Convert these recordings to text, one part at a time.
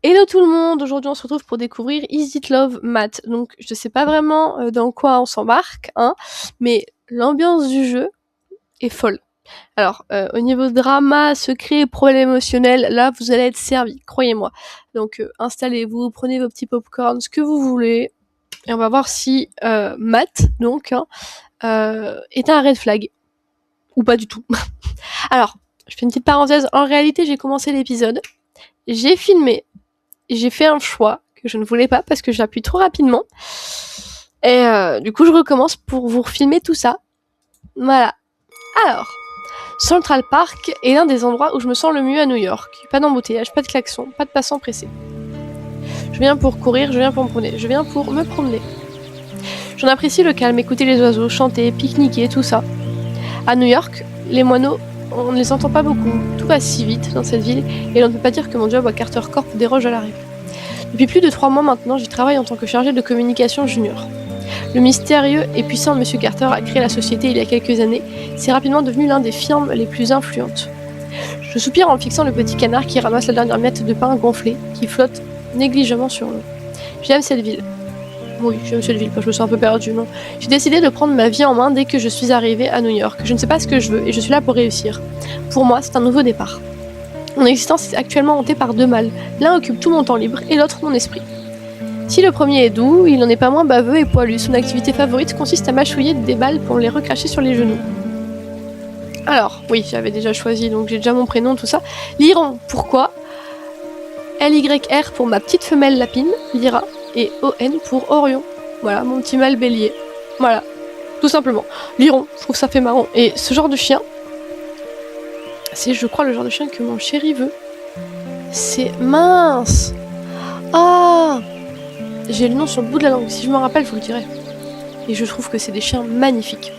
Hello tout le monde, aujourd'hui on se retrouve pour découvrir Is It Love Math. Donc je sais pas vraiment dans quoi on s'embarque, hein, mais l'ambiance du jeu est folle. Alors au niveau drama, secret, problème émotionnel, là vous allez être servis, croyez-moi. Donc installez-vous, prenez vos petits popcorn, ce que vous voulez, et on va voir si Math, donc, est un red flag, ou pas du tout. Alors, je fais une petite parenthèse, en réalité j'ai commencé l'épisode, j'ai filmé, j'ai fait un choix que je ne voulais pas parce que j'appuie trop rapidement. Et du coup, je recommence pour vous filmer tout ça. Voilà. Alors, Central Park est l'un des endroits où je me sens le mieux à New York. Pas d'embouteillage, pas de klaxon, pas de passants pressés. Je viens pour courir, je viens pour me promener, je viens pour me promener. J'en apprécie le calme, écouter les oiseaux, chanter, pique-niquer, tout ça. À New York, les moineaux, on ne les entend pas beaucoup. Tout va si vite dans cette ville et l'on ne peut pas dire que mon job à Carter Corp déroge à la règle. Depuis plus de 3 mois maintenant, j'y travaille en tant que chargé de communication junior. Le mystérieux et puissant Monsieur Carter a créé la société il y a quelques années. C'est rapidement devenu l'un des firmes les plus influentes. Je soupire en fixant le petit canard qui ramasse la dernière miette de pain gonflé, qui flotte négligemment sur l'eau. J'aime cette ville. Oui, j'aime cette ville, je me sens un peu perdue, non. J'ai décidé de prendre ma vie en main dès que je suis arrivée à New York. Je ne sais pas ce que je veux et je suis là pour réussir. Pour moi, c'est un nouveau départ. Mon existence est actuellement hantée par 2 mâles. L'un occupe tout mon temps libre et l'autre mon esprit. Si le premier est doux, il n'en est pas moins baveux et poilu. Son activité favorite consiste à mâchouiller des balles pour les recracher sur les genoux. Alors, oui, j'avais déjà choisi, donc j'ai déjà mon prénom, tout ça. Lyron, pourquoi LYR pour ma petite femelle lapine, Lyra, et ON pour Orion. Voilà, mon petit mâle bélier. Voilà, tout simplement. Lyron, je trouve ça fait marrant. Et ce genre de chien, c'est, je crois, le genre de chien que mon chéri veut. C'est mince. Ah, j'ai le nom sur le bout de la langue. Si je me rappelle, je vous le dirai. Et je trouve que c'est des chiens magnifiques.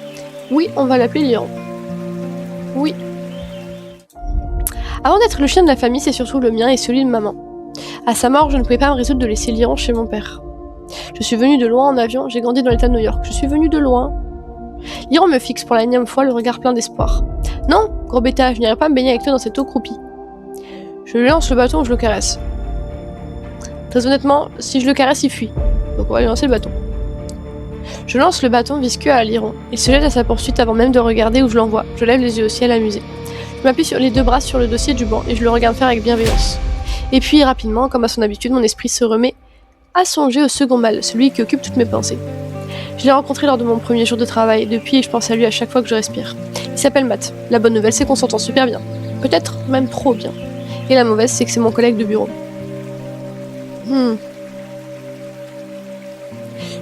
Oui, on va l'appeler Lyron. Oui. Avant d'être le chien de la famille, c'est surtout le mien et celui de maman. À sa mort, je ne pouvais pas me résoudre de laisser Lyron chez mon père. Je suis venue de loin en avion, j'ai grandi dans l'état de New York. Je suis venue de loin. Lyron me fixe pour la énième fois, le regard plein d'espoir. Non, gros bêta, je n'irai pas me baigner avec toi dans cette eau croupie. Je lui lance le bâton ou je le caresse. Très honnêtement, si je le caresse, il fuit. Donc on va lui lancer le bâton. Je lance le bâton visqueux à Lyron. Il se jette à sa poursuite avant même de regarder où je l'envoie. Je lève les yeux au ciel amusé. Je m'appuie sur les 2 bras sur le dossier du banc et je le regarde faire avec bienveillance. Et puis rapidement, comme à son habitude, mon esprit se remet à songer au second mâle, celui qui occupe toutes mes pensées. Je l'ai rencontré lors de mon premier jour de travail. Depuis, je pense à lui à chaque fois que je respire. Il s'appelle Matt. La bonne nouvelle, c'est qu'on s'entend super bien. Peut-être même trop bien. Et la mauvaise, c'est que c'est mon collègue de bureau.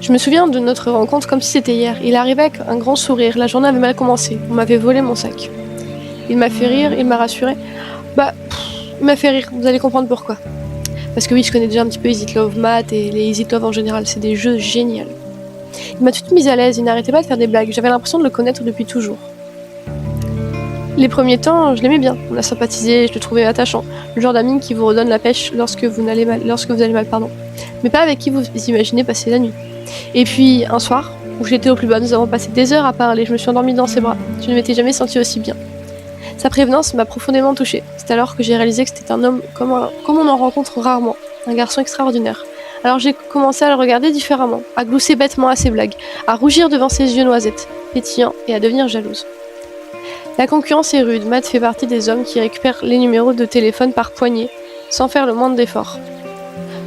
Je me souviens de notre rencontre comme si c'était hier. Il arrivait avec un grand sourire. La journée avait mal commencé. On m'avait volé mon sac. Il m'a fait rire, il m'a rassuré. Il m'a fait rire. Vous allez comprendre pourquoi. Parce que oui, je connais déjà un petit peu Is It Love Math et les Is It Love en général. C'est des jeux géniaux. Il m'a toute mise à l'aise. Il n'arrêtait pas de faire des blagues. J'avais l'impression de le connaître depuis toujours. Les premiers temps, je l'aimais bien. On a sympathisé, je le trouvais attachant. Le genre d'ami qui vous redonne la pêche lorsque vous allez mal, Mais pas avec qui vous imaginez passer la nuit. Et puis, un soir, où j'étais au plus bas, nous avons passé des heures à parler. Je me suis endormie dans ses bras. Je ne m'étais jamais sentie aussi bien. Sa prévenance m'a profondément touchée. C'est alors que j'ai réalisé que c'était un homme comme on en rencontre rarement. Un garçon extraordinaire. Alors j'ai commencé à le regarder différemment, à glousser bêtement à ses blagues, à rougir devant ses yeux noisettes, pétillants, et à devenir jalouse. La concurrence est rude. Matt fait partie des hommes qui récupèrent les numéros de téléphone par poignée, sans faire le moindre effort.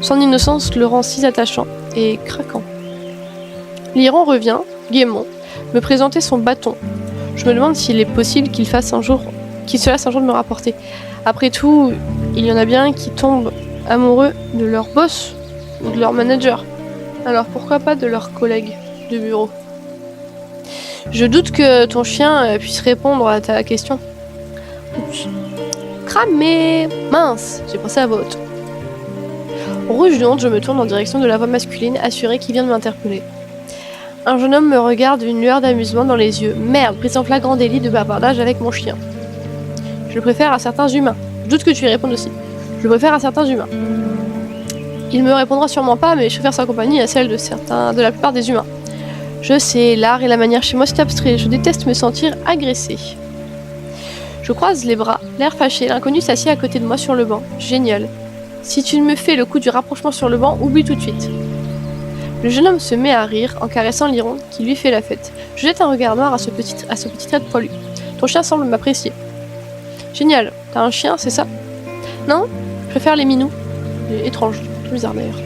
Son innocence le rend si attachant et craquant. Lyron revient, gaiement, me présenter son bâton. Je me demande s'il est possible qu'il se lasse un jour de me rapporter. Après tout, il y en a bien qui tombent amoureux de leur boss ou de leur manager. Alors pourquoi pas de leur collègue de bureau? Je doute que ton chien puisse répondre à ta question. Oups. Cramé! Mince, j'ai pensé à voix haute. Rouge de honte, je me tourne en direction de la voix masculine, assurée qu'il vient de m'interpeller. Un jeune homme me regarde, une lueur d'amusement dans les yeux. Merde, prise en flagrant délit de bavardage avec mon chien. Je le préfère à certains humains. Je doute que tu y répondes aussi. Je le préfère à certains humains. Il me répondra sûrement pas, mais je préfère sa compagnie à celle de la plupart des humains. Je sais, l'art et la manière chez moi c'est abstrait. Je déteste me sentir agressée. Je croise les bras, l'air fâché. L'inconnu s'assied à côté de moi sur le banc. Génial. Si tu me fais le coup du rapprochement sur le banc, oublie tout de suite. Le jeune homme se met à rire en caressant Liron qui lui fait la fête. Je jette un regard noir à ce petit trait de poilu. Ton chien semble m'apprécier. Génial. T'as un chien, c'est ça? Non, je préfère les minous. Étrange, bizarre d'ailleurs.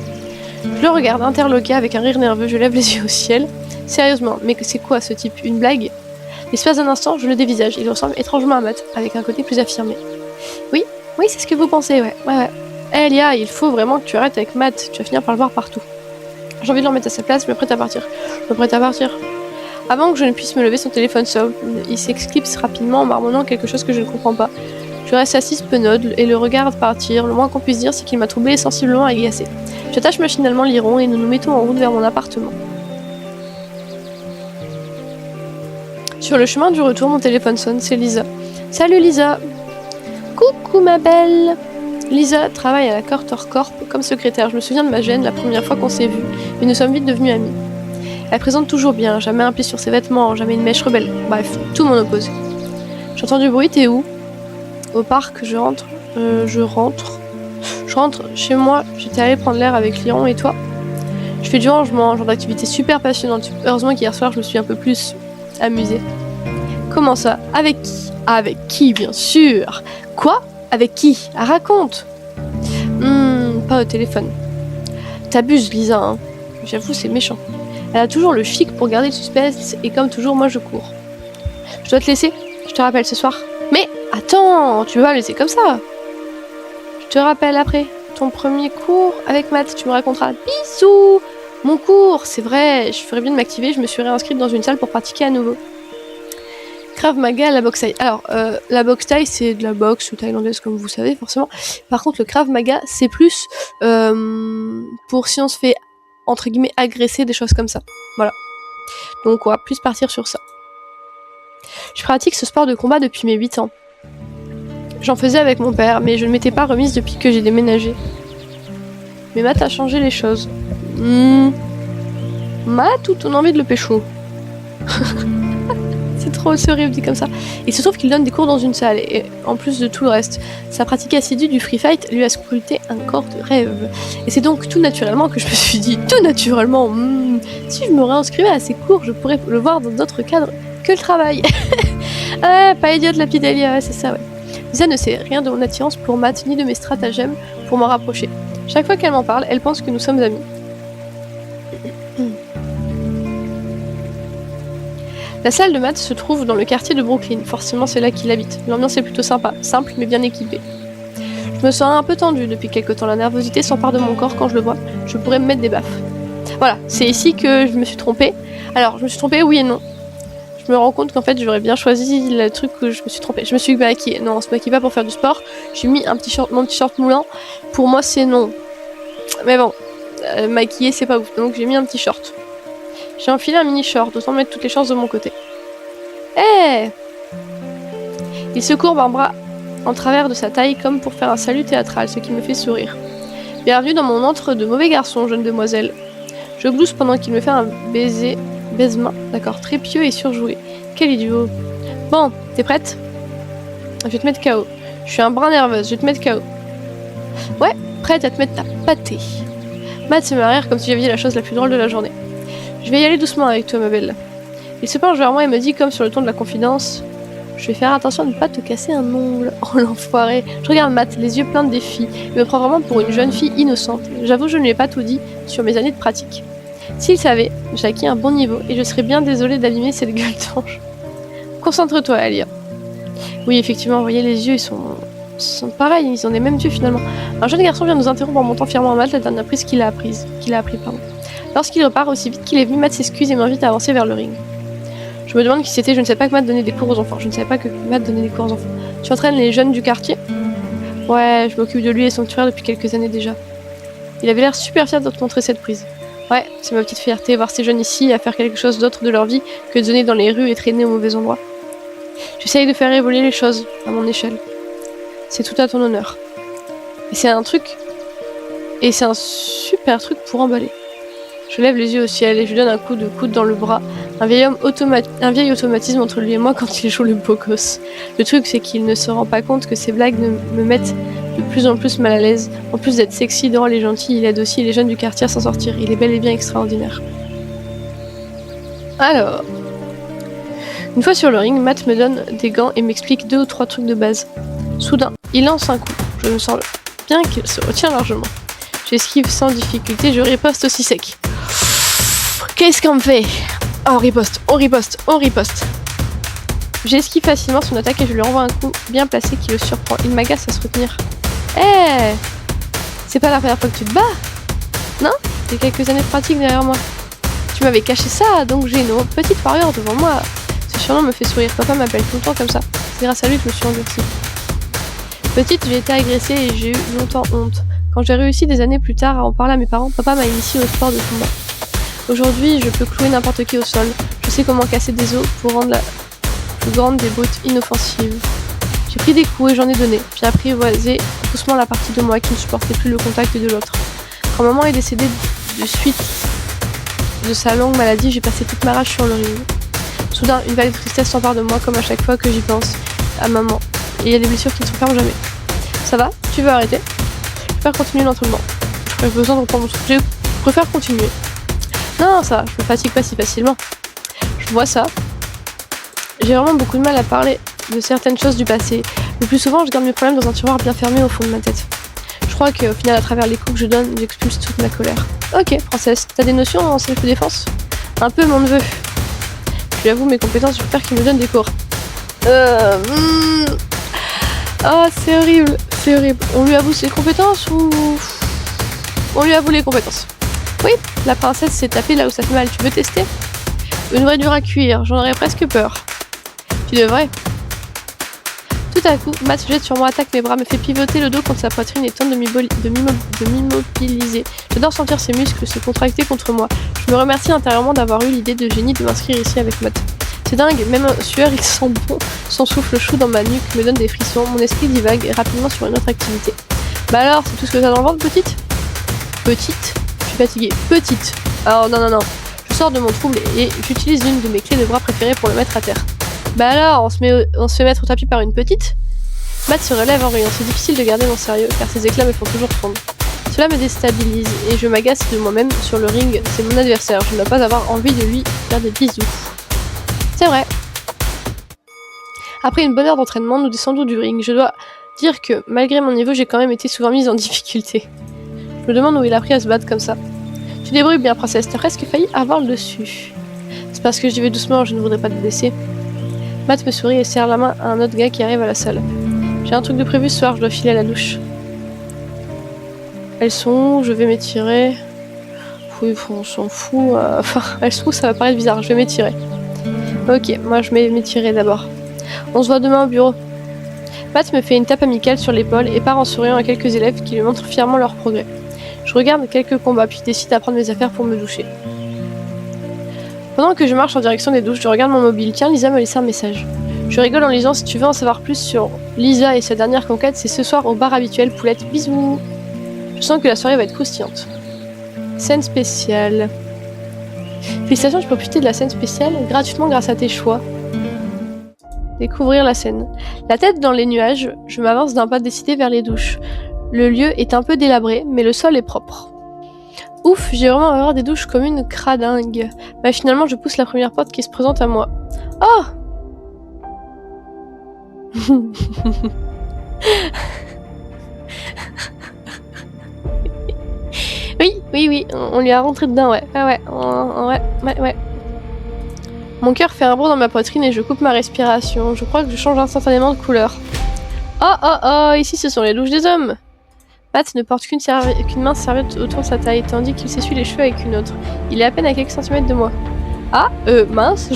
Je le regarde interloqué avec un rire nerveux, je lève les yeux au ciel. Sérieusement, mais c'est quoi ce type? Une blague? L'espace d'un instant, je le dévisage. Il ressemble étrangement à Matt, avec un côté plus affirmé. Oui, c'est ce que vous pensez, ouais. Eh Lia, il faut vraiment que tu arrêtes avec Matt, tu vas finir par le voir partout. J'ai envie de le remettre à sa place, je me prête à partir. Avant que je ne puisse me lever, son téléphone sonne. Il s'exclipse rapidement en marmonnant quelque chose que je ne comprends pas. Je reste assise penaude et le regarde partir. Le moins qu'on puisse dire, c'est qu'il m'a troublée et sensiblement agacée. J'attache machinalement Liron et nous nous mettons en route vers mon appartement. Sur le chemin du retour, mon téléphone sonne, c'est Lisa. Salut Lisa. Coucou ma belle. Lisa travaille à la Carter Corp comme secrétaire. Je me souviens de ma gêne la première fois qu'on s'est vus, mais nous sommes vite devenus amis. Elle présente toujours bien, jamais un pli sur ses vêtements, jamais une mèche rebelle. Bref, tout mon opposé. J'entends du bruit, t'es où? Au parc, je rentre. Je rentre chez moi, j'étais allée prendre l'air avec Liron et toi? Je fais du rangement, genre d'activité super passionnante. Heureusement qu'hier soir, je me suis un peu plus amusée. Comment ça? Avec qui? Avec qui, bien sûr. Quoi? Avec qui? Ah, raconte. Pas au téléphone. T'abuses, Lisa, hein. J'avoue, c'est méchant. Elle a toujours le chic pour garder le suspense, et comme toujours, moi je cours. Je dois te laisser, je te rappelle ce soir. Mais attends, tu peux pas me laisser comme ça. Je te rappelle après. Ton premier cours avec Matt, tu me raconteras. Bisous. Mon cours, c'est vrai, je ferais bien de m'activer, je me suis réinscrite dans une salle pour pratiquer à nouveau. Krav Maga, la boxe thaï. Alors, la boxe thaï, c'est de la boxe thaïlandaise, comme vous savez, forcément. Par contre, le Krav Maga, c'est plus pour si on se fait, entre guillemets, agresser, des choses comme ça. Voilà. Donc, on va plus partir sur ça. Je pratique ce sport de combat depuis mes 8 ans. J'en faisais avec mon père, mais je ne m'étais pas remise depuis que j'ai déménagé. Mais Matt a changé les choses. Matt ou ton envie de le pécho? C'est trop horrible dit comme ça. Il se trouve qu'il donne des cours dans une salle, et en plus de tout le reste, sa pratique assidue du free fight lui a sculpté un corps de rêve. Et c'est donc tout naturellement que je me suis dit, si je me réinscrivais à ces cours, je pourrais le voir dans d'autres cadres que le travail. Ah, pas idiote la petite Elia, ouais, c'est ça, ouais. Lisa ne sait rien de mon attirance pour Matt, ni de mes stratagèmes pour m'en rapprocher. Chaque fois qu'elle m'en parle, elle pense que nous sommes amis. La salle de maths se trouve dans le quartier de Brooklyn, forcément c'est là qu'il habite. L'ambiance est plutôt sympa, simple mais bien équipée. Je me sens un peu tendue depuis quelque temps, la nervosité s'empare de mon corps quand je le vois, je pourrais me mettre des baffes. Voilà, c'est ici que je me suis trompée. Alors, je me suis trompée oui et non. Je me rends compte qu'en fait j'aurais bien choisi le truc que je me suis trompée. Je me suis maquillée, non on se maquille pas pour faire du sport, j'ai mis mon petit short moulant, pour moi c'est non. Mais bon, maquiller c'est pas ouf, donc j'ai mis un petit short. J'ai enfilé un mini short, autant mettre toutes les chances de mon côté. Il se courbe un bras en travers de sa taille comme pour faire un salut théâtral, ce qui me fait sourire. Bienvenue dans mon antre de mauvais garçon, jeune demoiselle. Je glousse pendant qu'il me fait un baisement, d'accord, très pieux et surjoué. Quel idiot. Bon, t'es prête? Je vais te mettre KO. Je suis un brin nerveuse, je vais te mettre KO. Ouais, prête à te mettre ta pâtée. Matt se met à rire comme si j'avais dit la chose la plus drôle de la journée. Je vais y aller doucement avec toi, ma belle. Il se penche vers moi et me dit, comme sur le ton de la confidence, je vais faire attention à ne pas te casser un ongle. Oh l'enfoiré. Je regarde Matt, les yeux pleins de défis. Il me prend vraiment pour une jeune fille innocente. J'avoue, je ne lui ai pas tout dit sur mes années de pratique. S'il savait, j'ai acquis un bon niveau et je serais bien désolée d'abîmer cette gueule d'ange. Concentre-toi, Alia. Oui, effectivement, vous voyez, les yeux, ils sont pareils, ils ont les mêmes yeux finalement. Un jeune garçon vient nous interrompre en montant fièrement à Matt la dernière prise qu'il a appris. Lorsqu'il repart aussi vite qu'il est venu, Matt s'excuse et m'invite à avancer vers le ring. Je me demande qui c'était, je ne sais pas que Matt donnait des cours aux enfants. Tu entraînes les jeunes du quartier? Ouais, je m'occupe de lui et son petit frère depuis quelques années déjà. Il avait l'air super fier de te montrer cette prise. Ouais, c'est ma petite fierté, voir ces jeunes ici à faire quelque chose d'autre de leur vie que de donner dans les rues et traîner au mauvais endroit. J'essaye de faire évoluer les choses à mon échelle. C'est tout à ton honneur. Et c'est un super truc pour emballer. Je lève les yeux au ciel et je lui donne un coup de coude dans le bras. Un vieil automatisme entre lui et moi quand il joue le beau gosse. Le truc, c'est qu'il ne se rend pas compte que ces blagues me mettent de plus en plus mal à l'aise. En plus d'être sexy, drôle et gentil, il aide aussi les jeunes du quartier à s'en sortir. Il est bel et bien extraordinaire. Alors... Une fois sur le ring, Matt me donne des gants et m'explique 2 ou 3 trucs de base. Soudain, il lance un coup. Je me sens bien qu'il se retient largement. J'esquive sans difficulté, je riposte aussi sec. Qu'est-ce qu'on me fait? Oh, on riposte, on riposte, on riposte. J'esquive facilement son attaque et je lui renvoie un coup bien placé qui le surprend. Il m'agace à se retenir. Eh, c'est pas la première fois que tu te bats? Non? J'ai quelques années de pratique derrière moi. Tu m'avais caché ça, donc j'ai une petite warrior devant moi. Ce surnom me fait sourire. Papa m'appelle tout le temps comme ça. C'est grâce à lui que je me suis endurcie. Petite, j'ai été agressée et j'ai eu longtemps honte. Quand j'ai réussi des années plus tard à en parler à mes parents, papa m'a initiée au sport de combat. Aujourd'hui, je peux clouer n'importe qui au sol. Je sais comment casser des os pour rendre la plus grande des brutes inoffensives. J'ai pris des coups et j'en ai donné. J'ai apprivoisé doucement la partie de moi qui ne supportait plus le contact de l'autre. Quand maman est décédée de suite de sa longue maladie, j'ai passé toute ma rage sur le ring. Soudain, une vague de tristesse s'empare de moi comme à chaque fois que j'y pense à maman. Et il y a des blessures qui ne se ferment jamais. Ça va? Tu veux arrêter? Je préfère continuer l'entraînement. J'ai besoin de reprendre mon souffle. Je préfère continuer. Non, ça va, je me fatigue pas si facilement. Je vois ça. J'ai vraiment beaucoup de mal à parler de certaines choses du passé. Le plus souvent, je garde mes problèmes dans un tiroir bien fermé au fond de ma tête. Je crois qu'au final, à travers les coups que je donne, j'expulse toute ma colère. Ok, princesse, t'as des notions en self-défense? Un peu, mon neveu. Je lui avoue mes compétences, je préfère qu'il me donne des cours. Oh, c'est horrible, c'est horrible. On lui avoue ses compétences ou... On lui avoue les compétences. Oui, la princesse s'est tapée là où ça fait mal. Tu veux tester? Une vraie dure à cuire, j'en aurais presque peur. Tu devrais. Tout à coup, Matt se jette sur moi, attaque mes bras, me fait pivoter le dos contre sa poitrine et tente de m'immobiliser. J'adore sentir ses muscles se contracter contre moi. Je me remercie intérieurement d'avoir eu l'idée de génie de m'inscrire ici avec Matt. C'est dingue, même en sueur, il sent bon. Son souffle chaud dans ma nuque me donne des frissons. Mon esprit divague rapidement sur une autre activité. Bah alors, c'est tout ce que t'as dans le ventre, petite? Petite? Je suis fatiguée. Petite. Alors non, non, non. Je sors de mon trouble et j'utilise une de mes clés de bras préférées pour le mettre à terre. Bah alors, on se fait mettre au tapis par une petite? Matt se relève en riant. C'est difficile de garder mon sérieux car ses éclats me font toujours fondre. Cela me déstabilise et je m'agace de moi-même sur le ring. C'est mon adversaire. Je ne dois pas avoir envie de lui faire des bisous. C'est vrai. Après une bonne heure d'entraînement, nous descendons du ring. Je dois dire que, malgré mon niveau, j'ai quand même été souvent mise en difficulté. Je me demande où il a appris à se battre comme ça. Tu débrouilles bien, princesse. T'as presque failli avoir le dessus. C'est parce que j'y vais doucement, je ne voudrais pas te blesser. Matt me sourit et serre la main à un autre gars qui arrive à la salle. J'ai un truc de prévu ce soir, je dois filer à la douche. Elles sont où? Je vais m'étirer. Oui, on s'en fout. Enfin, elles sont où? Ça va paraître bizarre, je vais m'étirer. Ok, moi je vais m'étirer d'abord. On se voit demain au bureau. Matt me fait une tape amicale sur l'épaule et part en souriant à quelques élèves qui lui montrent fièrement leur progrès. Je regarde quelques combats puis décide à prendre mes affaires pour me doucher. Pendant que je marche en direction des douches, je regarde mon mobile. Tiens, Lisa me laisse un message. Je rigole en lisant. Si tu veux en savoir plus sur Lisa et sa dernière conquête, c'est ce soir au bar habituel. Poulette, bisous. Je sens que la soirée va être croustillante. Scène spéciale. Félicitations, tu peux profiter de la scène spéciale gratuitement grâce à tes choix. Découvrir la scène. La tête dans les nuages, je m'avance d'un pas décidé vers les douches. Le lieu est un peu délabré, mais le sol est propre. Ouf, j'ai vraiment horreur des douches comme une cradingue. Machinalement, je pousse la première porte qui se présente à moi. Oh! Oui, on lui a rentré dedans, ouais. Ouais. Mon cœur fait un bond dans ma poitrine et je coupe ma respiration. Je crois que je change instantanément de couleur. Oh, ici ce sont les douches des hommes. Matt ne porte qu'une main serviette autour de sa taille, tandis qu'il s'essuie les cheveux avec une autre. Il est à peine à quelques centimètres de moi. Mince,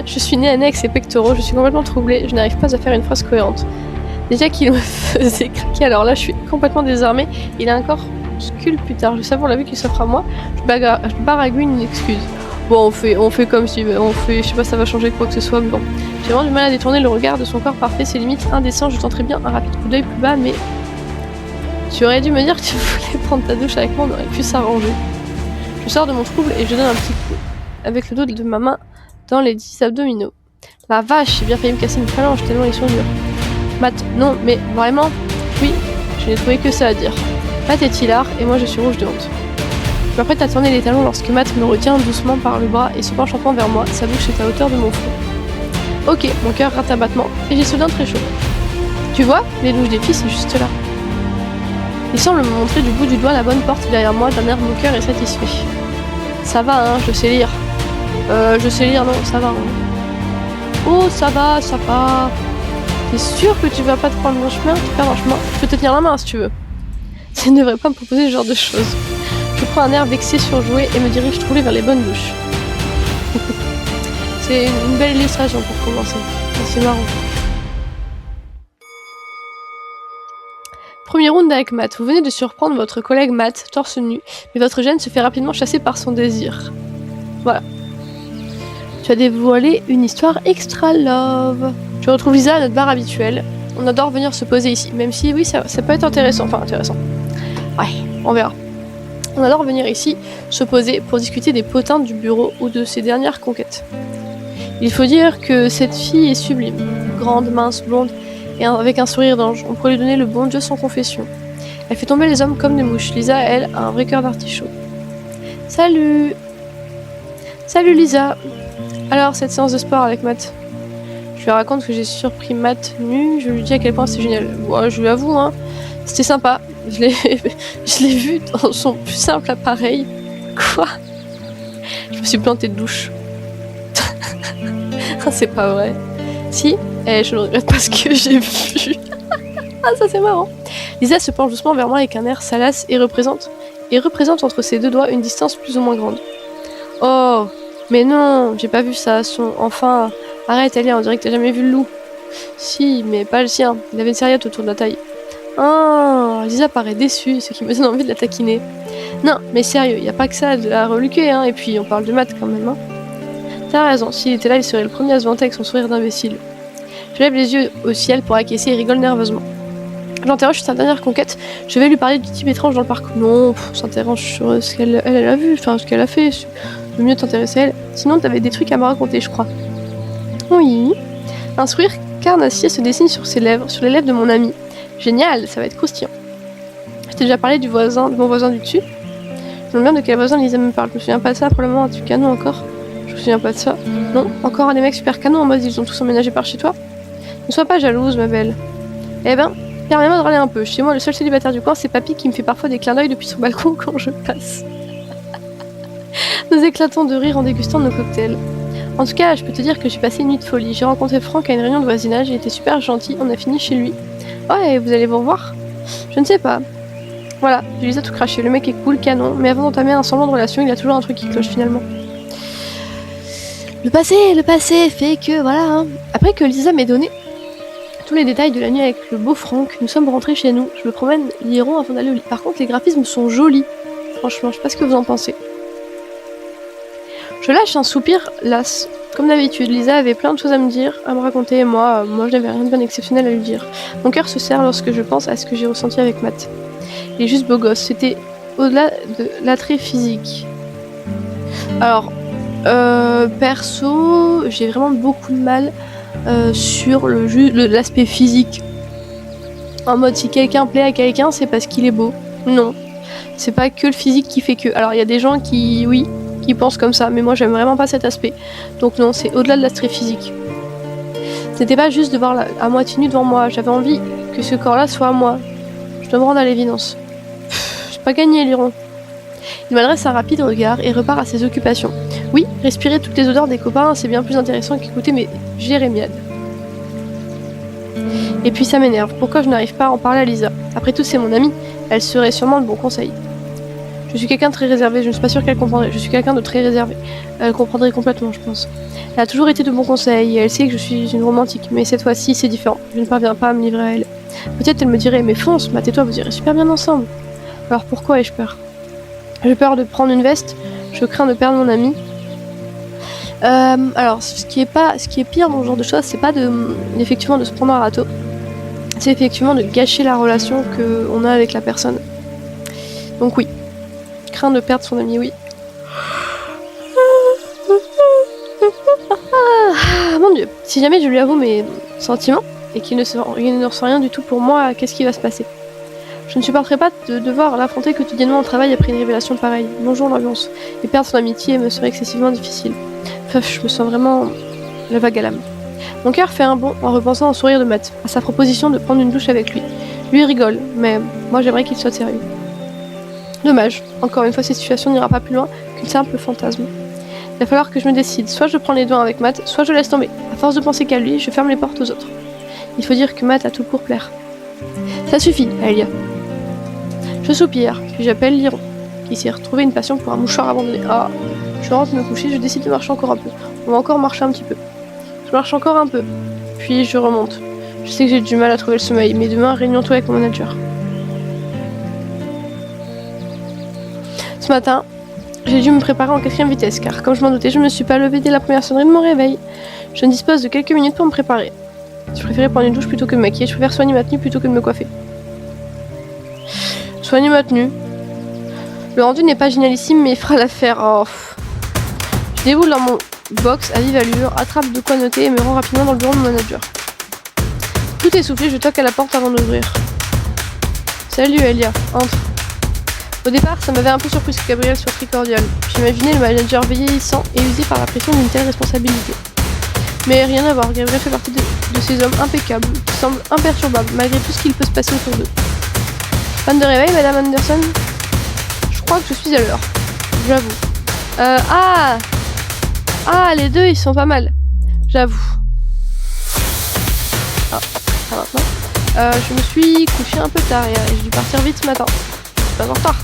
je suis née avec ses pectoraux, je suis complètement troublée, je n'arrive pas à faire une phrase cohérente. Déjà qu'il me faisait craquer, alors là je suis complètement désarmée. Il a un corps plus tard. Je savoure la vue qu'il s'offre à moi. Je baragouine une excuse. Bon, on fait comme si... je sais pas si ça va changer quoi que ce soit, mais bon. J'ai vraiment du mal à détourner le regard de son corps parfait, c'est limite indécent. Je tenterais bien un rapide coup d'œil plus bas, mais... Tu aurais dû me dire que tu voulais prendre ta douche avec moi, on aurait pu s'arranger. Je sors de mon trouble et je donne un petit coup avec le dos de ma main dans les 10 abdominaux. La vache, j'ai bien failli me casser une phalange tellement ils sont durs. Matt, non, mais vraiment? Oui, je n'ai trouvé que ça à dire. Matt est hilar et moi je suis rouge de honte. Je m'apprête à tourner les talons lorsque Matt me retient doucement par le bras et se penche lentement vers moi, sa bouche est à hauteur de mon front. Ok, mon cœur rate un battement et j'ai soudain très chaud. Tu vois, les louches des filles c'est juste là. Il semble me montrer du bout du doigt la bonne porte derrière moi, d'un air mon cœur est satisfait. Ça va, hein, je sais lire. Je sais lire, non, ça va. Hein. Oh, ça va, ça va. T'es sûr que tu vas pas te prendre mon chemin, te perdre un chemin? Je peux te tenir la main si tu veux. Tu ne devrais pas me proposer ce genre de choses. Je prends un air vexé surjoué et me dirige trouver vers les bonnes douches. C'est une belle illustration pour commencer. C'est marrant. Premier round avec Matt. Vous venez de surprendre votre collègue Matt, torse nu, mais votre gêne se fait rapidement chasser par son désir. Voilà. Tu as dévoilé une histoire extra love. Tu retrouves Lisa à notre bar habituel. On adore venir se poser ici, même si oui, ça peut être intéressant. Enfin, intéressant. Ouais, on verra. On adore venir ici se poser pour discuter des potins du bureau ou de ses dernières conquêtes. Il faut dire que cette fille est sublime. Grande, mince, blonde, et avec un sourire d'ange. On pourrait lui donner le bon Dieu sans confession. Elle fait tomber les hommes comme des mouches. Lisa, elle, a un vrai cœur d'artichaut. Salut! Salut Lisa! Alors, cette séance de sport avec Matt? Je lui raconte que j'ai surpris Matt nu, je lui dis à quel point c'est génial. Bon, je lui avoue, hein, c'était sympa. Je l'ai vu dans son plus simple appareil. Quoi? Je me suis plantée de douche. C'est pas vrai. Si? Je ne regrette pas ce que j'ai vu. Ah, ça c'est marrant. Lisa se penche doucement vers moi avec un air salace et représente entre ses deux doigts une distance plus ou moins grande. Oh, mais non, j'ai pas vu ça. Enfin, arrête, allez, on dirait que t'as jamais vu le loup. Si, mais pas le sien. Il avait une serviette autour de la taille. Ah, Lisa paraît déçue, ce qui me donne envie de la taquiner. Non, mais sérieux, y a pas que ça à reluquer, hein. Et puis on parle de Matt quand même, hein. T'as raison, s'il était là, il serait le premier à se vanter avec son sourire d'imbécile. Je lève les yeux au ciel pour acquiescer et rigole nerveusement. J'interroge sur sa dernière conquête. Je vais lui parler du type étrange dans le parc. Non, s'interroge sur ce qu'elle a vu, enfin ce qu'elle a fait. Le mieux t'intéresser à elle. Sinon, t'avais des trucs à me raconter, je crois. Oui. Un sourire carnassier se dessine sur les lèvres de mon ami. Génial, ça va être croustillant. Je t'ai déjà parlé de mon voisin du dessus. Je me demande de quel voisin Lisa me parle. Je me souviens pas de ça, probablement un truc canon encore. Je me souviens pas de ça. Non, encore un des mecs super canons en mode ils ont tous emménagé par chez toi. Ne sois pas jalouse, ma belle. Eh ben, permets-moi de râler un peu. Chez moi, le seul célibataire du coin, c'est Papy qui me fait parfois des clins d'œil depuis son balcon quand je passe. Nous éclatons de rire en dégustant nos cocktails. En tout cas, je peux te dire que j'ai passé une nuit de folie. J'ai rencontré Franck à une réunion de voisinage, il était super gentil, on a fini chez lui. Ouais, vous allez vous revoir? Je ne sais pas. Voilà, j'ai Lisa tout craché, le mec est cool, canon, mais avant d'entamer un semblant de relation, il a toujours un truc qui cloche finalement. Le passé fait que voilà. Hein. Après que Lisa m'ait donné tous les détails de la nuit avec le beau Franck, nous sommes rentrés chez nous. Je me promène l'Iron avant d'aller au lit. Par contre, les graphismes sont jolis. Franchement, je sais pas ce que vous en pensez. Je lâche un soupir las. Comme d'habitude, Lisa avait plein de choses à me dire, à me raconter, et moi je n'avais rien de bien exceptionnel à lui dire. Mon cœur se serre lorsque je pense à ce que j'ai ressenti avec Matt. Il est juste beau gosse, c'était au-delà de l'attrait physique. Alors, perso, j'ai vraiment beaucoup de mal sur l'aspect physique. En mode, si quelqu'un plaît à quelqu'un, c'est parce qu'il est beau. Non, c'est pas que le physique qui fait que. Alors, il y a des gens qui pensent comme ça, mais moi, j'aime vraiment pas cet aspect. Donc non, c'est au-delà de l'aspect physique. C'était pas juste de voir à moitié nu devant moi. J'avais envie que ce corps-là soit à moi. Je dois me rendre à l'évidence. J'ai pas gagné, Liron. Il m'adresse un rapide regard et repart à ses occupations. Oui, respirer toutes les odeurs des copains, c'est bien plus intéressant qu'écouter mes jérémiades. Et puis ça m'énerve. Pourquoi je n'arrive pas à en parler à Lisa? Après tout, c'est mon amie. Elle serait sûrement de bons conseils. Je suis quelqu'un de très réservé, je ne suis pas sûre qu'elle comprendrait. Je suis quelqu'un de très réservé. Elle comprendrait complètement, je pense. Elle a toujours été de bons conseils et elle sait que je suis une romantique. Mais cette fois-ci, c'est différent. Je ne parviens pas à me livrer à elle. Peut-être elle me dirait, mais fonce, Matt et toi, vous irez super bien ensemble. Alors pourquoi ai-je peur? J'ai peur de prendre une veste. Je crains de perdre mon ami. Alors, ce qui est pire dans ce genre de choses, c'est pas effectivement de se prendre un râteau. C'est effectivement de gâcher la relation qu'on a avec la personne. Donc oui. Craint de perdre son ami, oui. Mon Dieu. Si jamais je lui avoue mes sentiments et qu'il ne ressent rien du tout pour moi, qu'est-ce qui va se passer? Je ne supporterai pas de devoir l'affronter quotidiennement au travail après une révélation pareille. Bonjour l'ambiance. Et perdre son amitié me serait excessivement difficile. Je me sens vraiment la vague à l'âme. Mon cœur fait un bond en repensant au sourire de Matt, à sa proposition de prendre une douche avec lui. Lui rigole, mais moi j'aimerais qu'il soit sérieux. Dommage, encore une fois cette situation n'ira pas plus loin qu'une simple fantasme. Il va falloir que je me décide, soit je prends les devants avec Matt, soit je laisse tomber. À force de penser qu'à lui, je ferme les portes aux autres. Il faut dire que Matt a tout pour plaire. Ça suffit, Aelia. Je soupire, puis j'appelle Lyron, qui s'est retrouvé une passion pour un mouchoir abandonné. Ah, je rentre me coucher, je décide de marcher encore un peu. On va encore marcher un petit peu. Je marche encore un peu, puis je remonte. Je sais que j'ai du mal à trouver le sommeil, mais demain, réunion-toi avec mon manager. Ce matin, j'ai dû me préparer en 4ème vitesse, car comme je m'en doutais, je ne me suis pas levée dès la première sonnerie de mon réveil. Je ne dispose de quelques minutes pour me préparer. Je préférais prendre une douche plutôt que de me maquiller, je préfère soigner ma tenue plutôt que de me coiffer. Soigner ma tenue. Le rendu n'est pas génialissime, mais il fera l'affaire. Oh. Je déboule dans mon box à vive allure, attrape de quoi noter et me rends rapidement dans le bureau de mon manager. Tout essoufflé, je toque à la porte avant d'ouvrir. Salut Aelia, entre. Au départ, ça m'avait un peu surpris que Gabriel soit très cordial. J'imaginais le manager vieillissant et usé par la pression d'une telle responsabilité. Mais rien à voir, Gabriel fait partie de ces hommes impeccables, qui semblent imperturbables malgré tout ce qu'il peut se passer autour d'eux. Fan de réveil, Madame Anderson? Je crois que je suis à l'heure, j'avoue. Ah, les deux, ils sont pas mal, j'avoue. Ah, ça maintenant. Je me suis couchée un peu tard et j'ai dû partir vite ce matin. Je suis pas en retard.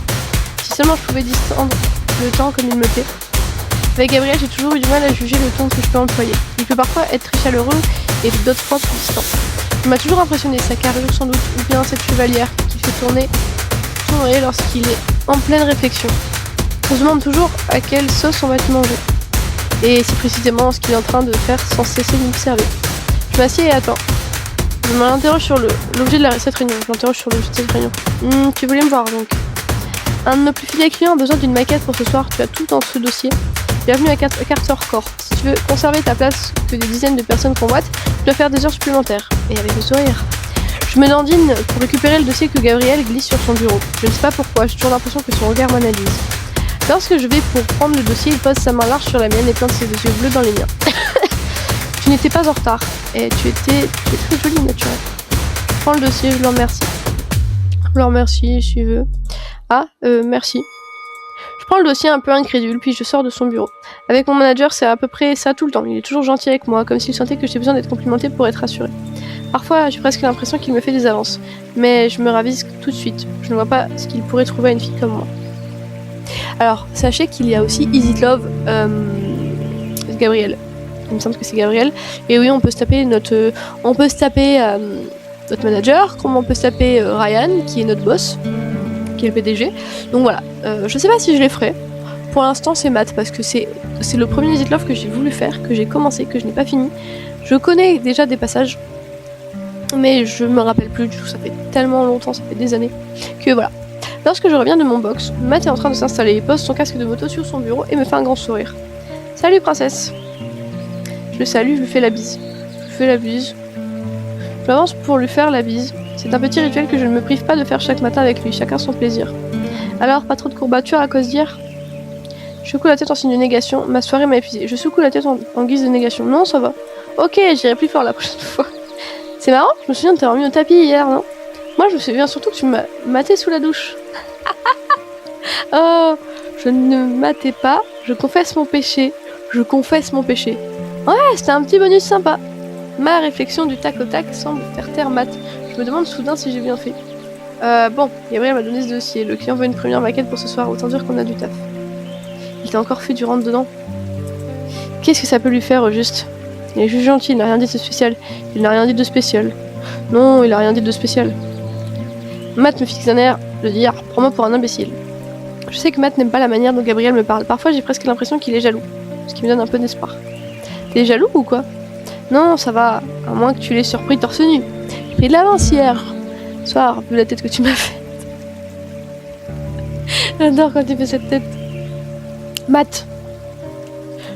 Si seulement je pouvais distendre le temps comme il me plaît. Avec Gabriel, j'ai toujours eu du mal à juger le ton que je peux employer. Il peut parfois être très chaleureux et d'autres fois plus distant. Il m'a toujours impressionné, sa carrure sans doute, ou bien cette chevalière qui fait tourner lorsqu'il est en pleine réflexion. On se demande toujours à quelle sauce on va te manger. Et c'est précisément ce qu'il est en train de faire sans cesser de m'observer. Je m'assieds et attends. Je m'interroge sur l'objet de cette réunion. Tu voulais me voir donc. Un de nos plus fidèles clients a besoin d'une maquette pour ce soir. Tu as tout dans ce dossier. Bienvenue à Carter Court. Si tu veux conserver ta place que des dizaines de personnes convoitent, tu dois faire des heures supplémentaires. Et avec le sourire. Je me dandine pour récupérer le dossier que Gabriel glisse sur son bureau. Je ne sais pas pourquoi, j'ai toujours l'impression que son regard m'analyse. Lorsque je vais pour prendre le dossier, il pose sa main large sur la mienne et plante ses yeux bleus dans les miens. Tu n'étais pas en retard. Et tu es très jolie, naturelle. Je prends le dossier, je le remercie. Je le remercie, si tu veux. Merci. Je prends le dossier un peu incrédule, puis je sors de son bureau. Avec mon manager, c'est à peu près ça tout le temps. Il est toujours gentil avec moi, comme s'il sentait que j'ai besoin d'être complimenté pour être rassuré. Parfois, j'ai presque l'impression qu'il me fait des avances. Mais je me ravise tout de suite. Je ne vois pas ce qu'il pourrait trouver à une fille comme moi. Alors, sachez qu'il y a aussi Is It Love Gabriel. Il me semble que c'est Gabriel. Et oui, on peut se taper notre manager, comme on peut se taper Ryan, qui est notre boss, qui est le PDG. Donc voilà, je sais pas si je les ferai. Pour l'instant, c'est Matt, parce que c'est le premier Is It Love que j'ai voulu faire, que j'ai commencé, que je n'ai pas fini. Je connais déjà des passages, mais je me rappelle plus du tout, ça fait tellement longtemps, ça fait des années, que voilà. Lorsque je reviens de mon box, Matt est en train de s'installer, il pose son casque de moto sur son bureau et me fait un grand sourire. Salut princesse. Je le salue, je lui fais la bise. Je m'avance pour lui faire la bise. C'est un petit rituel que je ne me prive pas de faire chaque matin avec lui, chacun son plaisir. Alors, pas trop de courbatures à cause d'hier? Je secoue la tête en signe de négation, ma soirée m'a épuisé. Je secoue la tête en guise de négation. Non, ça va. Ok, j'irai plus fort la prochaine fois. C'est marrant, je me souviens de t'avoir mis au tapis hier, non? Moi, je me souviens surtout que tu m'as maté sous la douche. Oh, je ne matais pas, je confesse mon péché. Ouais, c'était un petit bonus sympa. Ma réflexion du tac au tac semble faire taire Matt. Je me demande soudain si j'ai bien fait. Bon, Gabriel m'a donné ce dossier. Le client veut une première maquette pour ce soir, autant dire qu'on a du taf. Il t'a encore fait du rentre-dedans. Qu'est-ce que ça peut lui faire, au juste? Il est juste gentil, il n'a rien dit de spécial. Non, il a rien dit de spécial. Matt me fixe d'un air de dire « Prends-moi pour un imbécile ». Je sais que Matt n'aime pas la manière dont Gabriel me parle. Parfois, j'ai presque l'impression qu'il est jaloux, ce qui me donne un peu d'espoir. T'es jaloux ou quoi? Non, ça va, à moins que tu l'aies surpris torse nu. J'ai pris de l'avance hier soir, vu la tête que tu m'as faite. J'adore quand tu fais cette tête. Matt.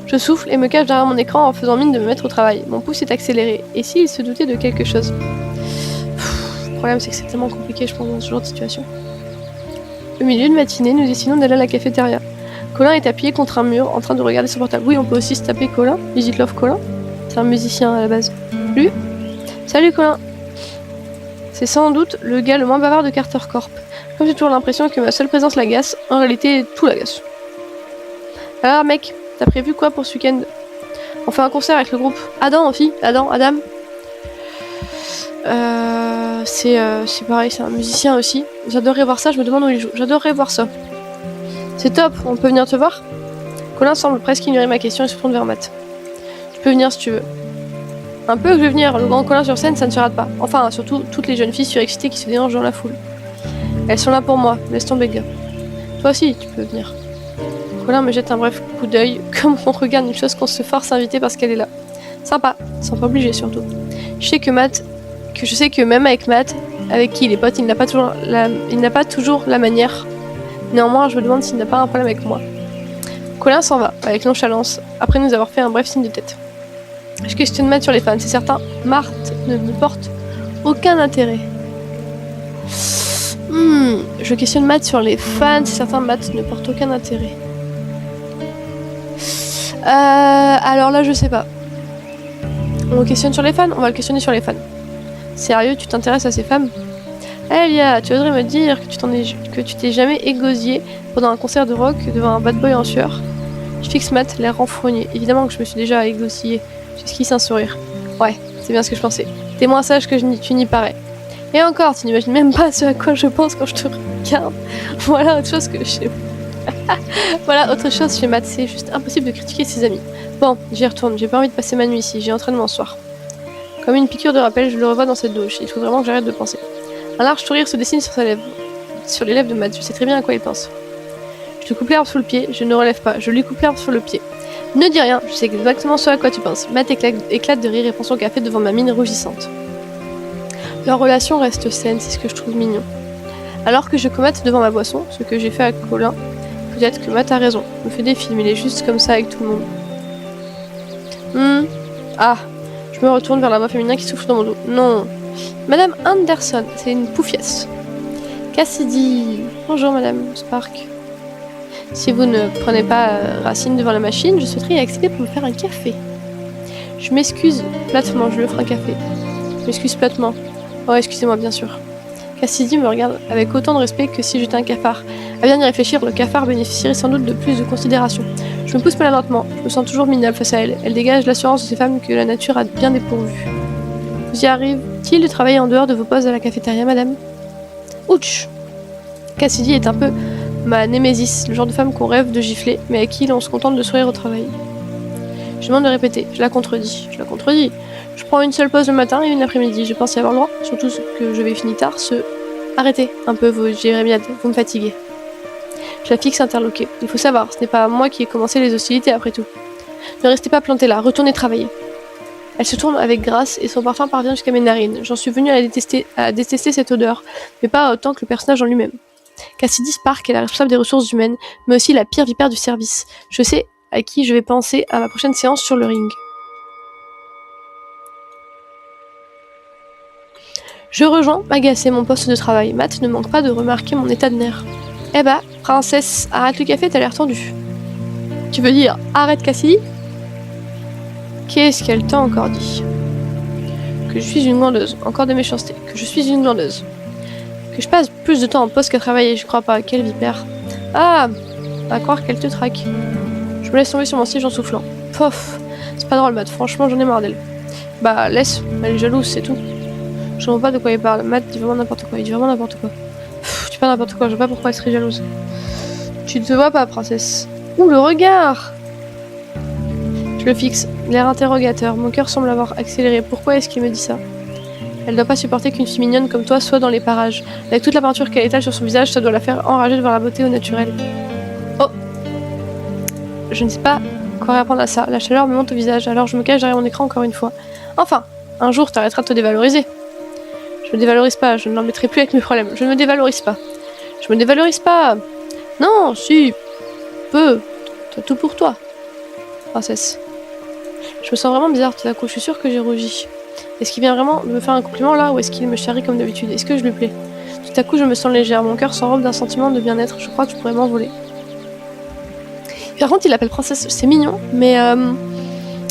Je souffle et me cache derrière mon écran en faisant mine de me mettre au travail. Mon pouce est accéléré. Et s'il se doutait de quelque chose? problème, c'est que c'est tellement compliqué, je pense, dans ce genre de situation. Au milieu de matinée, nous décidons d'aller à la cafétéria. Colin est appuyé contre un mur, en train de regarder son portable. Oui, on peut aussi se taper Colin. Is Love Colin. C'est un musicien à la base. Lui. Salut Colin. C'est sans doute le gars le moins bavard de Carter Corp. Comme j'ai toujours l'impression que ma seule présence l'agace, en réalité, tout l'agace. Alors mec, t'as prévu quoi pour ce week-end? On fait un concert avec le groupe Adam aussi. Adam. C'est pareil, c'est un musicien aussi. J'adorerais voir ça, je me demande où il joue. J'adorerais voir ça. C'est top, on peut venir te voir? Colin semble presque ignorer ma question et se tourne vers Matt. Tu peux venir si tu veux. Un peu que je vais venir, le grand Colin sur scène, ça ne se rate pas. Enfin, surtout toutes les jeunes filles surexcitées qui se dérangent dans la foule. Elles sont là pour moi, laisse tomber gars. Toi aussi, tu peux venir. Colin me jette un bref coup d'œil, comme on regarde une chose qu'on se force à inviter parce qu'elle est là. Sympa, sans pas obliger surtout. Je sais que même avec Matt, avec qui il est pote, il n'a pas toujours la manière. Néanmoins, je me demande s'il n'a pas un problème avec moi. Colin s'en va, avec nonchalance, après nous avoir fait un bref signe de tête. Je questionne Matt sur les fans, c'est certain, Marthe ne me porte aucun intérêt. Je questionne Matt sur les fans, c'est certain, Matt ne porte aucun intérêt. Alors là, je sais pas. On le questionne sur les fans? On va le questionner sur les fans. Sérieux, tu t'intéresses à ces femmes? Elia, tu voudrais me dire que tu t'es jamais égosillé pendant un concert de rock devant un bad boy en sueur? Je fixe Matt, l'air renfrogné. Évidemment que je me suis déjà égosillé. J'esquisse un sourire. Ouais, c'est bien ce que je pensais. T'es moins sage que tu n'y parais. Et encore, tu n'imagines même pas ce à quoi je pense quand je te regarde. Voilà autre chose que je... Voilà autre chose chez Matt, c'est juste impossible de critiquer ses amis. Bon, j'y retourne, j'ai pas envie de passer ma nuit ici, j'ai entraînement ce soir. Comme une piqûre de rappel, je le revois dans cette douche. Il faut vraiment que j'arrête de penser. Un large sourire se dessine sur les lèvres de Matt. Je sais très bien à quoi il pense. Je te coupe l'herbe sous le pied, je ne relève pas. Je lui coupe l'herbe sur le pied. Ne dis rien, je sais exactement ce à quoi tu penses. Matt éclate de rire et prend son café devant ma mine rougissante. Leur relation reste saine, c'est ce que je trouve mignon. Alors que je commate devant ma boisson, ce que j'ai fait à Colin, peut-être que Matt a raison. Il me fait des films, il est juste comme ça avec tout le monde. Ah, je me retourne vers la voix féminin qui souffle dans mon dos. Non. Madame Anderson, c'est une poufiasse. Cassidy. Bonjour Madame Spark. Si vous ne prenez pas Racine devant la machine, je souhaiterais y accéder pour me faire un café. Je m'excuse platement, je lui offre un café. Je m'excuse platement. Oh, excusez-moi, bien sûr. Cassidy me regarde avec autant de respect que si j'étais un cafard. À bien y réfléchir, le cafard bénéficierait sans doute de plus de considération. Je me pousse maladroitement, je me sens toujours minable face à elle. Elle dégage l'assurance de ces femmes que la nature a bien dépourvues. Vous y arrive-t-il de travailler en dehors de vos postes à la cafétéria, madame? Ouch! Cassidy est un peu ma némésis, le genre de femme qu'on rêve de gifler, mais à qui l'on se contente de sourire au travail. Je demande de répéter, je la contredis. Je prends une seule pause le matin et une l'après-midi, je pense y avoir le droit, surtout que je vais finir tard, Arrêtez un peu vos jérémiades, vous me fatiguez. Je la fixe interloquée. Il faut savoir, ce n'est pas moi qui ai commencé les hostilités après tout. Ne restez pas plantés là, retournez travailler. Elle se tourne avec grâce et son parfum parvient jusqu'à mes narines. J'en suis venue à détester cette odeur, mais pas autant que le personnage en lui-même. Cassidy Spark est la responsable des ressources humaines, mais aussi la pire vipère du service. Je sais à qui je vais penser à ma prochaine séance sur le ring. Je rejoins, agacé, mon poste de travail. Matt ne manque pas de remarquer mon état de nerfs. Eh bah, princesse, arrête le café, t'as l'air tendu. Tu veux dire, arrête Cassidy? Qu'est-ce qu'elle t'a encore dit? Que je suis une glandeuse, encore de méchanceté, que je suis une glandeuse. Que je passe plus de temps en poste qu'à travailler, je crois pas, quelle vipère. Ah, à croire qu'elle te traque. Je me laisse tomber sur mon siège en soufflant. Pof, c'est pas drôle Matt, franchement j'en ai marre d'elle. Bah laisse, elle est jalouse, c'est tout. Je vois pas de quoi il parle, Matt dit vraiment n'importe quoi, il dit vraiment n'importe quoi. Tu dis pas n'importe quoi, je vois pas pourquoi elle serait jalouse. Tu te vois pas, princesse. Ouh, le regard! Je le fixe, l'air interrogateur, mon cœur semble avoir accéléré. Pourquoi est-ce qu'il me dit ça? Elle doit pas supporter qu'une fille mignonne comme toi soit dans les parages. Avec toute la peinture qu'elle étale sur son visage, ça doit la faire enrager devant la beauté au naturel. Oh! Je ne sais pas quoi répondre à ça. La chaleur me monte au visage, alors je me cache derrière mon écran encore une fois. Enfin, un jour t'arrêteras de te dévaloriser. Je me dévalorise pas, je ne l'embêterai plus avec mes problèmes. Je ne me dévalorise pas. Je me dévalorise pas. Non, si, peu. Tout pour toi, princesse. Je me sens vraiment bizarre tout à coup, je suis sûre que j'ai rougi. Est-ce qu'il vient vraiment de me faire un compliment là ou est-ce qu'il me charrie comme d'habitude? Est-ce que je lui plais? Tout à coup, je me sens légère. Mon cœur s'enrobe d'un sentiment de bien-être. Je crois que je pourrais m'envoler. Par contre, il l'appelle princesse. C'est mignon, mais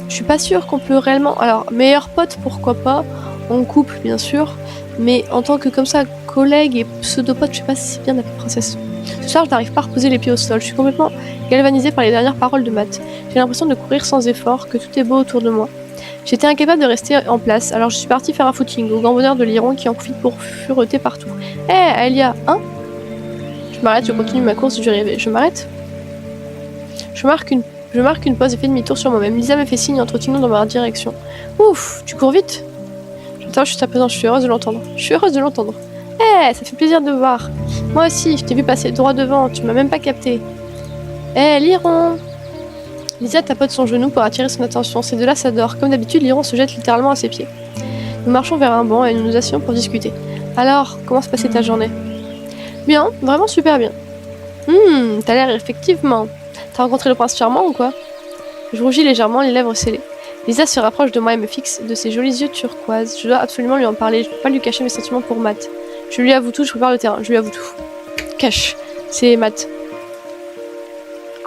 je suis pas sûre qu'on peut réellement... Alors, meilleur pote, pourquoi pas. En couple, bien sûr. Mais en tant que comme ça, collègue et pseudo-pote, je sais pas si c'est bien d'appeler princesse. Ce soir, je n'arrive pas à reposer les pieds au sol. Je suis complètement galvanisée par les dernières paroles de Matt. J'ai l'impression de courir sans effort, que tout est beau autour de moi. J'étais incapable de rester en place, alors je suis partie faire un footing, au grand bonheur de Liron qui en profite pour fureter partout. Hé, Aelia, hein? Je m'arrête, je continue ma course du rêve. Je m'arrête? Je marque une pause et fais demi-tour sur moi-même. Lisa me fait signe en trottinant dans ma direction. Ouf, tu cours vite? J'entends juste à présent, je suis heureuse de l'entendre. Hé, ça fait plaisir de voir. Moi aussi, je t'ai vu passer droit devant, tu m'as même pas capté. Hé, Liron! Lisa tapote son genou pour attirer son attention. Ces deux-là s'adorent. Comme d'habitude, Liron se jette littéralement à ses pieds. Nous marchons vers un banc et nous nous asseyons pour discuter. Alors, comment se passait ta journée? Bien, vraiment super bien. T'as l'air effectivement. T'as rencontré le prince charmant ou quoi? Je rougis légèrement, les lèvres scellées. Lisa se rapproche de moi et me fixe de ses jolis yeux turquoise. Je dois absolument lui en parler, je peux pas lui cacher mes sentiments pour Matt. Je lui avoue tout, je prépare le terrain, je lui avoue tout. Cache, c'est Matt.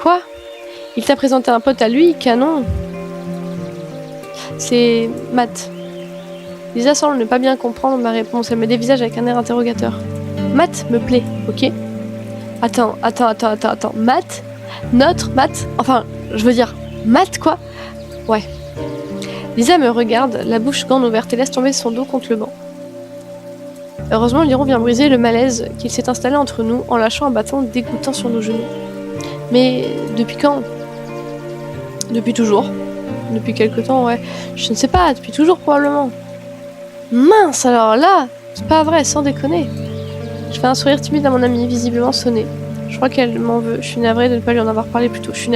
Quoi? Il t'a présenté un pote à lui, canon. C'est Matt. Lisa semble ne pas bien comprendre ma réponse, elle me dévisage avec un air interrogateur. Matt me plaît, ok? Attends. Matt? Notre Matt? Enfin, je veux dire, Matt quoi? Ouais. Lisa me regarde, la bouche grande ouverte et laisse tomber son dos contre le banc. Heureusement, Liron vient briser le malaise qu'il s'est installé entre nous en lâchant un bâton dégoûtant sur nos genoux. Mais depuis quand? Depuis toujours. Depuis quelque temps, ouais. Je ne sais pas, depuis toujours probablement. Mince, alors là, c'est pas vrai, sans déconner. Je fais un sourire timide à mon amie, visiblement sonné. Je crois qu'elle m'en veut. Je suis navrée de ne pas lui en avoir parlé plus tôt. Je suis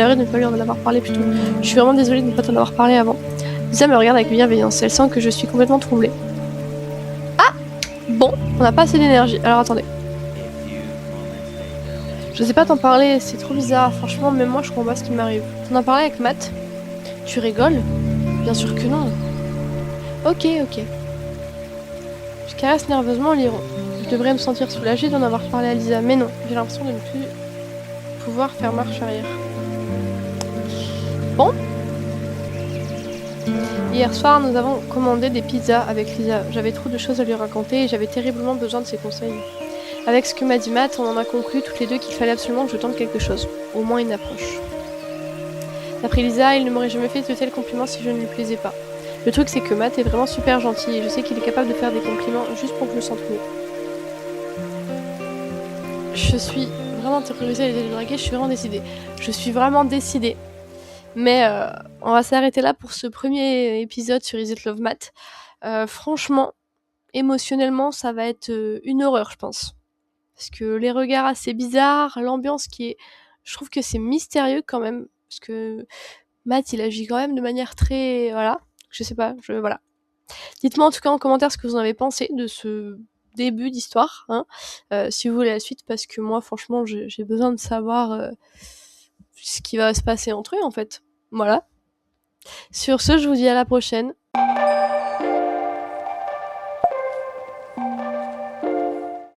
vraiment désolée de ne pas t'en avoir parlé avant. Lisa me regarde avec bienveillance. Elle sent que je suis complètement troublée. Ah! Bon, on n'a pas assez d'énergie. Alors attendez. Je sais pas t'en parler, c'est trop bizarre. Franchement, même moi, je comprends pas ce qui m'arrive. T'en as parlé avec Matt? Tu rigoles? Bien sûr que non. Ok. Je caresse nerveusement Liron. Je devrais me sentir soulagée d'en avoir parlé à Lisa, mais non, j'ai l'impression de ne plus pouvoir faire marche arrière. Bon. Hier soir, nous avons commandé des pizzas avec Lisa. J'avais trop de choses à lui raconter et j'avais terriblement besoin de ses conseils. Avec ce que m'a dit Matt, on en a conclu toutes les deux qu'il fallait absolument que je tente quelque chose, au moins une approche. D'après Lisa, il ne m'aurait jamais fait de tels compliments si je ne lui plaisais pas. Le truc, c'est que Matt est vraiment super gentil et je sais qu'il est capable de faire des compliments juste pour que je me sente mieux. Je suis vraiment terrorisée à l'idée de le draguer, je suis vraiment décidée. Mais on va s'arrêter là pour ce premier épisode sur Is It Love Matt. Franchement, émotionnellement, ça va être une horreur, je pense. Parce que les regards assez bizarres, l'ambiance qui est... Je trouve que c'est mystérieux quand même. Parce que Matt, il agit quand même de manière très... Voilà. Je sais pas, voilà. Dites-moi en tout cas en commentaire ce que vous en avez pensé de ce début d'histoire, hein, si vous voulez la suite, parce que moi, franchement, j'ai besoin de savoir ce qui va se passer entre eux, en fait. Voilà. Sur ce, je vous dis à la prochaine.